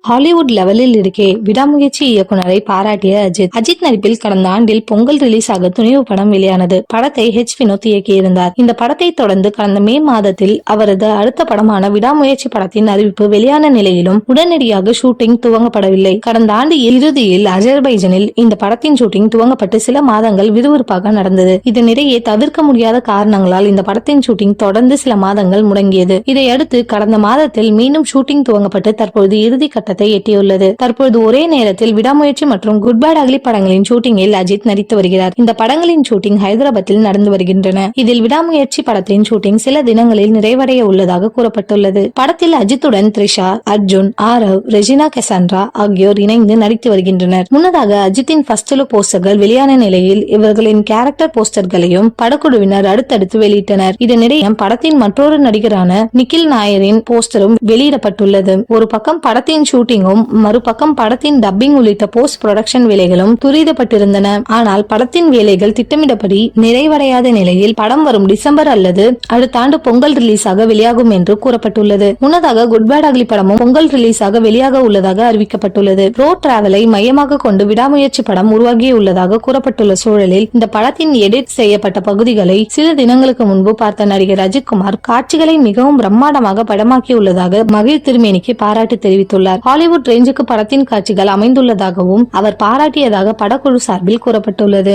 Hollywood லெவலில் இருக்கே விடாமுயற்சி இயக்குனரை பாராட்டிய அஜித் நடிப்பில் கடந்த ஆண்டில் பொங்கல் ரிலீஸ் ஆக துணிவு படம் வெளியானது. படத்தை வினோத் இயக்கியிருந்தார். இந்த படத்தை தொடர்ந்து கடந்த மே மாதத்தில் அவரது அடுத்த படமான விடாமுயற்சி படத்தின் அறிவிப்பு வெளியான நிலையிலும் உடனடியாக ஷூட்டிங் துவங்கப்படவில்லை. கடந்த ஆண்டு இறுதியில் அஜர்பைஜனில் இந்த படத்தின் ஷூட்டிங் துவங்கப்பட்டு சில மாதங்கள் விறுவிறுப்பாக நடந்தது. இதனிடையே தவிர்க்க முடியாத காரணங்களால் இந்த படத்தின் ஷூட்டிங் தொடர்ந்து சில மாதங்கள் முடங்கியது. இதையடுத்து கடந்த மாதத்தில் மீண்டும் ஷூட்டிங் துவங்கப்பட்டு தற்போது இறுதி கட்டத்தை எட்டியுள்ளது. தற்போது ஒரே நேரத்தில் விடாமுயற்சி மற்றும் குட் பேட் அக்லி படங்களின் ஷூட்டிங்கில் அஜித் நடித்து வருகிறார். இந்த படங்களின் ஷூட்டிங் ஹைதராபாத்தில் நடந்து வருகின்றன. இதில் விடாமுயற்சி படத்தின் ஷூட்டிங் சில தினங்களில் நிறைவடைய உள்ளதாக கூறப்பட்டுள்ளது. படத்தில் அஜித்துடன் த்ரிஷா, அர்ஜுன், ஆரவ், ரெஜினா கெசாண்ட்ரா ஆகியோர் இணைந்து நடித்து வருகின்றனர். முன்னதாக அஜித்தின் ஃபர்ஸ்ட் லுக் போஸ்டர்கள் வெளியான நிலையில் இவர்களின் கேரக்டர் போஸ்டர்களையும் படக்குழுவினர் அடுத்தடுத்து வெளியிட்டனர். இதனிடையே படத்தின் மற்றொரு நடிகரான நிக்கில் நாயரின் போஸ்டரும் வெளியிடப்பட்டுள்ளது. ஒரு பக்கம் படத்தின் ஷூட்டிங்கும் மறுபக்கம் படத்தின் டப்பிங் உள்ளிட்ட போஸ்ட் புரொடக்ஷன் வேலைகளும் துரிதப்பட்டிருந்தன. ஆனால் படத்தின் வேலைகள் திட்டமிடப்படி நிறைவடையாத நிலையில் படம் வரும் டிசம்பர் அல்லது அடுத்த ஆண்டு பொங்கல் ரிலீஸாக வெளியாகும் என்று கூறப்பட்டுள்ளது. முன்னதாக குட் பேட் அக்லி படமும் பொங்கல் ரிலீஸாக வெளியாக உள்ளதாக அறிவிக்கப்பட்டுள்ளது. ரோட் டிராவலை மையமாக கொண்டு விடாமுயற்சி படம் உருவாகியுள்ளதாக கூறப்பட்டுள்ள சூழலில் இந்த படத்தின் எடிட் செய்யப்பட்ட பகுதிகளை சில தினங்களுக்கு முன்பு பார்த்த நடிகர் அஜித்குமார் காட்சிகளை மிகவும் பிரம்மாண்டமாக படமாக்கியுள்ளதாக மகிழ் திருமேனிக்கு பாராட்டு தெரிவித்துள்ளார். ஹாலிவுட் ரேஞ்சுக்கு படத்தின் காட்சிகள் அமைந்துள்ளதாகவும் அவர் பாராட்டியதாக படக்குழு சார்பில் கூறப்பட்டுள்ளது.